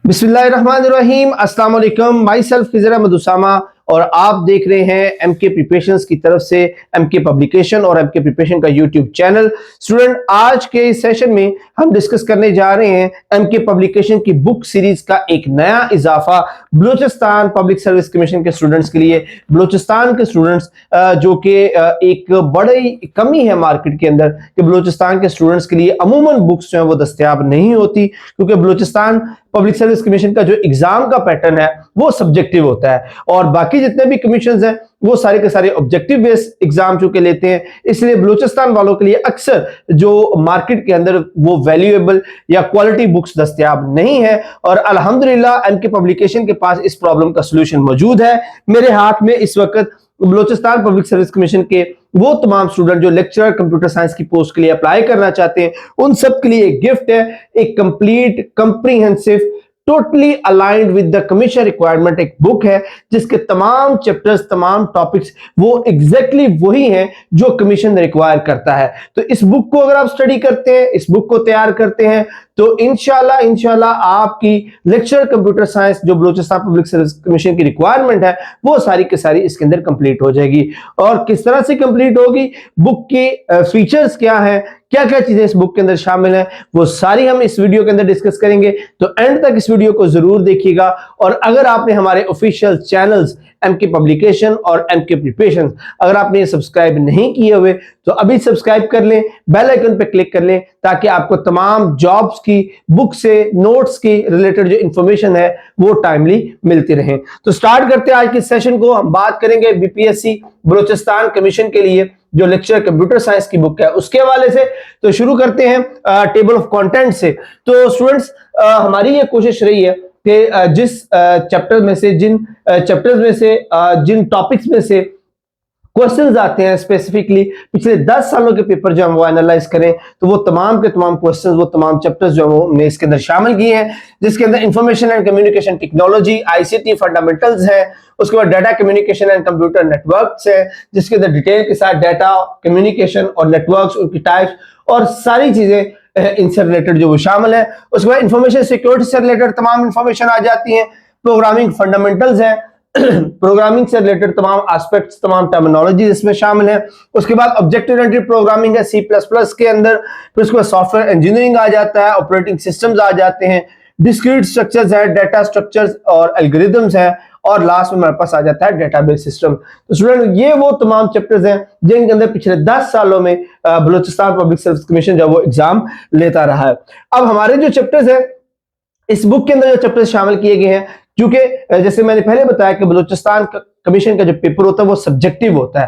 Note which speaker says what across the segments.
Speaker 1: बिस्मिल्लाहिर्रहमानिर्रहीम। अस्सलाम वालेकुम। माई सेल्फ खिज़र अहमद उसामा और आप देख रहे हैं एमके प्रिपरेशंस की तरफ से एमके पब्लिकेशन और एमके प्रिपरेशन का यूट्यूब चैनल। स्टूडेंट, आज के इस सेशन में हम डिस्कस करने जा रहे हैं एमके पब्लिकेशन की बुक सीरीज का एक नया इजाफा बलूचिस्तान पब्लिक सर्विस कमीशन के स्टूडेंट्स के लिए। बलूचिस्तान के स्टूडेंट्स जो कि एक बड़ी कमी है मार्केट के अंदर कि बलूचिस्तान के स्टूडेंट्स के लिए अमूमन बुक्स जो है वो दस्तयाब नहीं होती, क्योंकि बलूचिस्तान पब्लिक सर्विस कमीशन का जो एग्जाम का पैटर्न है वो सब्जेक्टिव होता है और बाकी जितने भी कमीशन हैं वो सारे के सारे ऑब्जेक्टिव बेस्ड एग्जाम चूंकि लेते हैं, इसलिए बलूचिस्तान वालों के लिए अक्सर जो मार्केट के अंदर वो वैल्यूएबल या क्वालिटी बुक्स दस्तयाब नहीं है। और अल्हम्दुलिल्लाह एमके पब्लिकेशन के पास इस प्रॉब्लम का सलूशन मौजूद है। मेरे हाथ में इस वक्त बलूचिस्तान पब्लिक सर्विस कमीशन के वो तमाम स्टूडेंट जो लेक्चरर कंप्यूटर साइंस की पोस्ट के लिए अप्लाई करना चाहते हैं, उन सब के लिए एक गिफ्ट है, एक complete comprehensive totally aligned with the commission requirement एक बुक है जिसके तमाम चैप्टर्स, तमाम टॉपिक्स वो एग्जैक्टली वही हैं जो कमीशन रिक्वायर करता है। तो इस बुक को अगर आप स्टडी करते हैं, इस बुक को तैयार करते हैं, तो इंशाल्लाह आपकी लेक्चर कंप्यूटर साइंस जो बलूचिस्तान पब्लिक सर्विस कमीशन की रिक्वायरमेंट है वो सारी की सारी इसके अंदर कंप्लीट हो जाएगी। और किस तरह से कंप्लीट होगी, बुक के फीचर्स क्या हैं, क्या क्या चीजें इस बुक के अंदर शामिल हैं, वो सारी हम इस वीडियो के अंदर डिस्कस करेंगे। तो एंड तक इस वीडियो को जरूर देखिएगा। और अगर आपने हमारे ऑफिशियल चैनल्स एमके पब्लिकेशन और एमके प्रिपरेशन अगर आपने सब्सक्राइब नहीं किए हुए तो अभी सब्सक्राइब कर लें, बेल आइकन पे क्लिक कर लें, ताकि आपको तमाम जॉब्स की बुक से नोट्स की रिलेटेड जो इंफॉर्मेशन है वो टाइमली मिलती रहे। तो स्टार्ट करते हैं आज के सेशन को। हम बात करेंगे बीपीएससी बलूचिस्तान कमीशन के लिए जो लेक्चर कंप्यूटर साइंस की बुक है उसके हवाले से। तो शुरू करते हैं टेबल ऑफ कंटेंट से। तो स्टूडेंट्स, हमारी ये कोशिश रही है कि जिस चैप्टर में से जिन टॉपिक्स में से क्वेश्चंस आते हैं स्पेसिफिकली पिछले 10 सालों के पेपर जो हम वो एनालाइज करें, तो वो तमाम के तमाम क्वेश्चंस, वो तमाम चैप्टर्स जो वो हमने इसके अंदर शामिल किए हैं, जिसके अंदर information and communication technology ICT fundamentals है, उसके बाद data communication and computer networks है, जिसके अंदर डिटेल के साथ डाटा कम्युनिकेशन और नेटवर्क्स, उनकी टाइप्स और सारी चीजें इनसे रिलेटेड जो वो शामिल है। उसके बाद इंफॉर्मेशन सिक्योरिटी से रिलेटेड तमाम इंफॉर्मेशन आ जाती है। प्रोग्रामिंग फंडामेंटल्स है, प्रोग्रामिंग से रिलेटेड तमाम एस्पेक्ट्स, तमाम टर्मिनोलॉजी इसमें शामिल है। उसके बाद ऑब्जेक्ट ओरिएंटेड प्रोग्रामिंग है सी प्लस प्लस के अंदर। फिर उसके बाद सॉफ्टवेयर इंजीनियरिंग आ जाता है, ऑपरेटिंग सिस्टम्स आ जाते हैं, डिस्क्रीट स्ट्रक्चर्स है, डाटा स्ट्रक्चर्स और एल्गोरिथम्स है, और लास्ट में हमारे पास आ जाता है डेटाबेस सिस्टम। तो स्टूडेंट, ये वो तमाम चैप्टर्स हैं जिनके अंदर पिछले 10 सालों में बलूचिस्तान पब्लिक सर्विस कमीशन जो वो एग्जाम लेता रहा है। अब हमारे जो चैप्टर्स हैं इस बुक के अंदर जो चैप्टर्स शामिल किए गए हैं, क्योंकि जैसे मैंने पहले बताया कि बलूचिस्तान कमीशन का जो पेपर होता है वो सब्जेक्टिव होता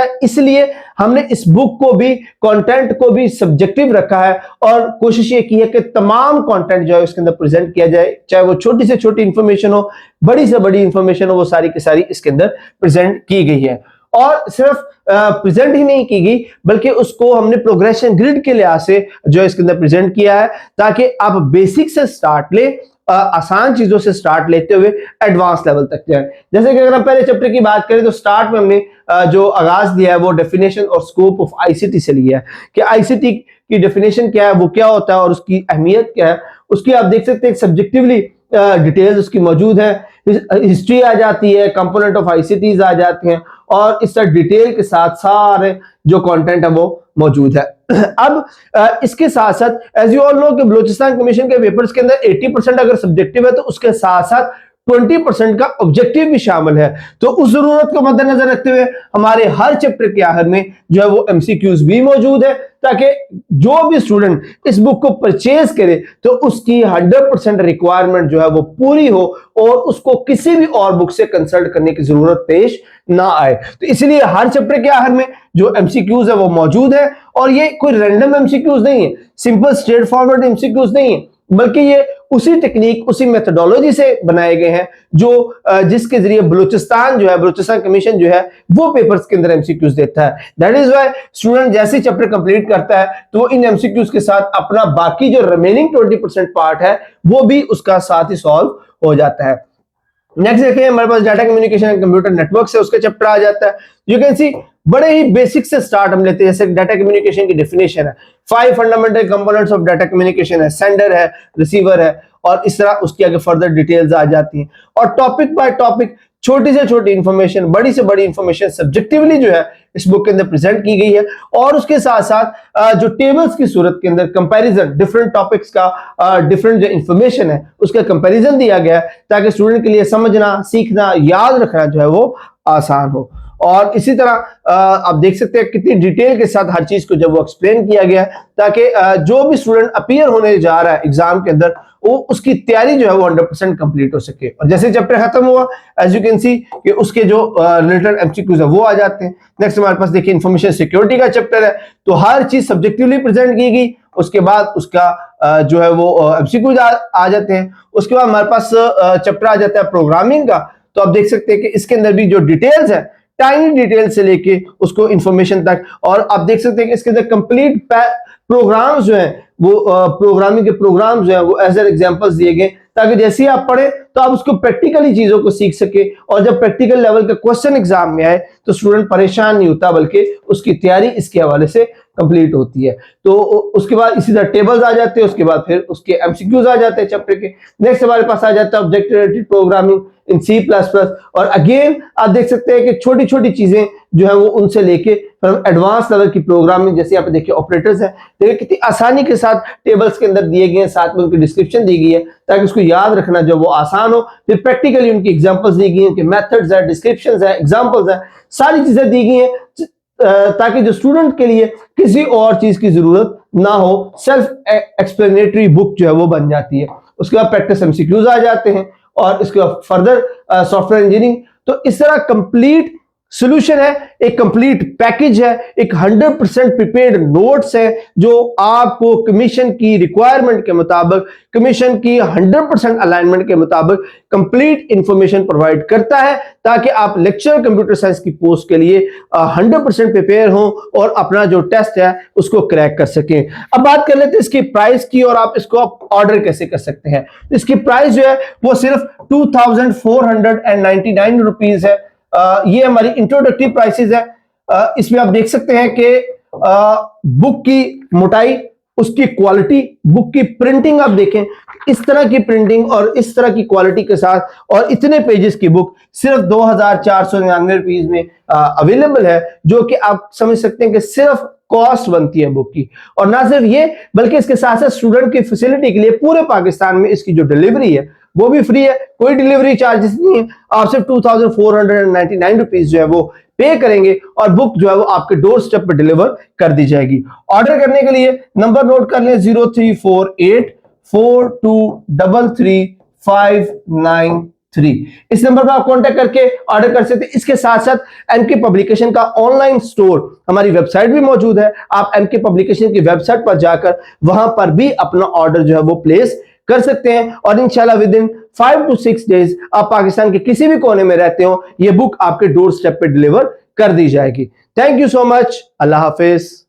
Speaker 1: है, इसलिए हमने इस बुक को भी, कंटेंट को भी सब्जेक्टिव रखा है और कोशिश ये की है कि तमाम कंटेंट जो है उसके अंदर प्रेजेंट किया जाए, चाहे वो छोटी से छोटी इंफॉर्मेशन हो, बड़ी से बड़ी इंफॉर्मेशन हो, वो सारी की सारी इसके अंदर प्रेजेंट की गई है। और सिर्फ प्रेजेंट ही नहीं की गई बल्कि उसको हमने प्रोग्रेशन ग्रिड के लिहाज से जो इसके अंदर प्रेजेंट किया है, ताकि आप बेसिक से स्टार्ट ले, आसान चीजों से स्टार्ट लेते हुए एडवांस लेवल तक जाए। जैसे कि अगर हम पहले चैप्टर की बात करें तो स्टार्ट में हमने जो आगाज दिया है वो डेफिनेशन और स्कोप ऑफ आईसीटी से लिया है कि आईसीटी की डेफिनेशन क्या है, वो क्या होता है और उसकी अहमियत क्या है। उसकी आप देख सकते हैं सब्जेक्टिवली डिटेल्स उसकी मौजूद है, हिस्ट्री आ जाती है, कंपोनेंट ऑफ आईसीटीज आ जाते हैं और इस तरह डिटेल के साथ सारे जो कंटेंट है वो मौजूद है। अब इसके साथ साथ एज यू ऑल नो कि बलूचिस्तान कमीशन के पेपर्स के अंदर 80% अगर सब्जेक्टिव है तो उसके साथ साथ 20% का ऑब्जेक्टिव भी शामिल है। तो उस जरूरत को मद्देनजर रखते हुए हमारे हर चैप्टर के आखिर में जो है वो एमसीक्यूज भी मौजूद है, ताकि जो भी स्टूडेंट इस बुक को परचेज करे तो उसकी 100% रिक्वायरमेंट जो है वो पूरी हो और उसको किसी भी और बुक से कंसल्ट करने की जरूरत पेश ना आए। तो इसलिए हर चैप्टर के आखिर में जो एमसीक्यूज है वो मौजूद है, और ये कोई रैंडम एमसीक्यूज नहीं है, सिंपल स्ट्रेट फॉरवर्ड एमसीक्यूज नहीं है, बल्कि ये उसी टेक्निक, उसी मेथोडोलॉजी से बनाए गए हैं जो जिसके जरिए बलूचिस्तान कमीशन जो है वो पेपर्स के अंदर एमसीक्यूज देता है। दैट इज व्हाई स्टूडेंट जैसे चैप्टर कंप्लीट करता है तो वो इन एमसीक्यूज के साथ अपना बाकी जो रिमेनिंग 20% पार्ट है वो भी उसका साथ ही सॉल्व हो जाता है। नेक्स्ट देखिए, हमारे पास data communication and computer network से उसका चैप्टर आ जाता है। यू कैन सी बड़े ही बेसिक से स्टार्ट हम लेते हैं। जैसे डाटा कम्युनिकेशन की डेफिनेशन है, 5 fundamental components of data communication है, सेंडर है, रिसीवर है, और इस तरह उसकी आगे फर्दर डिटेल्स आ जाती हैं। और टॉपिक बाय टॉपिक छोटी से छोटी इंफॉर्मेशन, बड़ी से बड़ी इंफॉर्मेशन सब्जेक्टिवली जो है इस बुक के अंदर प्रेजेंट की गई है। और उसके साथ साथ जो टेबल्स की सूरत के अंदर कंपैरिजन, डिफरेंट टॉपिक्स का डिफरेंट जो इंफॉर्मेशन है उसका कंपैरिजन दिया गया है, ताकि स्टूडेंट के लिए समझना, सीखना, याद रखना जो है वो आसान हो। और इसी तरह आप देख सकते हैं कितनी डिटेल के साथ हर चीज को जब वो एक्सप्लेन किया गया है, ताकि जो भी स्टूडेंट अपीयर होने जा रहा है एग्जाम के अंदर, वो उसकी तैयारी जो है वो 100% कंप्लीट हो सके। और जैसे चैप्टर खत्म हुआ, एज यू कैन सी कि उसके जो रिलेटेड एमसीक्यूज है वो आ जाते हैं। नेक्स्ट हमारे पास देखिए इंफॉर्मेशन सिक्योरिटी का चैप्टर है, तो हर चीज सब्जेक्टिवली प्रेजेंट की गई, उसके बाद उसका जो है वो एमसीक्यूज आ जाते हैं। उसके बाद हमारे पास चैप्टर आ जाता है प्रोग्रामिंग का। तो आप देख सकते हैं कि इसके अंदर भी जो डिटेल्स है, टाइनी डिटेल से लेके उसको इंफॉर्मेशन तक, और आप देख सकते हैं कि इसके अंदर कंप्लीट प्रोग्राम्स जो हैं वो प्रोग्रामिंग के प्रोग्राम्स जो हैं वो एज एग्जांपल्स दिए गए, ताकि जैसे ही आप पढ़े तो आप उसको प्रैक्टिकली चीजों को सीख सके, और जब प्रैक्टिकल लेवल का क्वेश्चन एग्जाम में आए तो स्टूडेंट परेशान नहीं होता, बल्कि उसकी तैयारी इसके हवाले से कंप्लीट होती है। तो उसके बाद इसी तरह टेबल्स आ जाते हैं, उसके बाद फिर उसके एमसीक्यूज आ जाते हैं चैप्टर के। नेक्स्ट हमारे पास आ जाता है object oriented programming in C++। और अगेन आप देख सकते हैं कि छोटी छोटी चीजें जो है वो उनसे लेके एडवांस लेवल की प्रोग्रामिंग, जैसे यहाँ पे देखिए ऑपरेटर्स हैं, देखिए कितनी आसानी के साथ टेबल्स के अंदर दिए गए हैं, साथ में उनकी डिस्क्रिप्शन दी गई है, ताकि उसको याद रखना जो वो आसान हो। फिर प्रैक्टिकली उनकी एग्जांपल्स दी गई हैं, उनके मेथड्स है, डिस्क्रिप्शंस है, एग्जांपल्स है, सारी चीजें दी गई हैं, ताकि जो स्टूडेंट के लिए किसी और चीज की जरूरत ना हो, सेल्फ एक्सप्लेनेटरी बुक जो है वो बन जाती है। उसके बाद प्रैक्टिस एमसीक्यूज आ जाते हैं, और इसके बाद फर्दर सॉफ्टवेयर इंजीनियरिंग। तो इस तरह कंप्लीट सॉल्यूशन है, एक कंप्लीट पैकेज है, एक 100% प्रिपेयर्ड नोट्स है, जो आपको कमीशन की रिक्वायरमेंट के मुताबिक, कमीशन की 100% अलाइनमेंट के मुताबिक कंप्लीट इंफॉर्मेशन प्रोवाइड करता है, ताकि आप लेक्चर कंप्यूटर साइंस की पोस्ट के लिए 100% प्रिपेयर हो और अपना जो टेस्ट है उसको क्रैक कर सकें। अब बात कर लेते हैं इसकी प्राइस की, और आप इसको ऑर्डर कैसे कर सकते हैं। इसकी प्राइस जो है वो सिर्फ 2499 रुपीज है। ये हमारी इंट्रोडक्टिव प्राइसेस है। इसमें आप देख सकते हैं कि बुक की मोटाई, उसकी क्वालिटी, बुक की प्रिंटिंग आप देखें, इस तरह की प्रिंटिंग और इस तरह की क्वालिटी के साथ, और इतने पेजेस की बुक सिर्फ 2499 रुपीज में अवेलेबल है, जो कि आप समझ सकते हैं कि सिर्फ कॉस्ट बनती है बुक की। और ना सिर्फ ये, बल्कि इसके साथ साथ स्टूडेंट की फैसिलिटी के लिए पूरे पाकिस्तान में इसकी जो डिलीवरी है वो भी फ्री है, कोई डिलीवरी चार्जेस नहीं है। आप सिर्फ 2499 रुपीज जो है वो पे करेंगे और बुक जो है वो आपके डोर स्टेप पर डिलीवर कर दी जाएगी। ऑर्डर करने के लिए नंबर नोट कर लें 0348423593। इस नंबर पर आप कांटेक्ट करके ऑर्डर कर सकते हैं। इसके साथ साथ एमके पब्लिकेशन का ऑनलाइन स्टोर, हमारी वेबसाइट भी मौजूद है। आप एमके पब्लिकेशन की वेबसाइट पर जाकर वहां पर भी अपना ऑर्डर जो है वो प्लेस कर सकते हैं, और इंशाल्लाह विद इन 5 to 6 डेज आप पाकिस्तान के किसी भी कोने में रहते हो, ये बुक आपके डोर स्टेप पे डिलीवर कर दी जाएगी। Thank you so much. Allah Hafiz.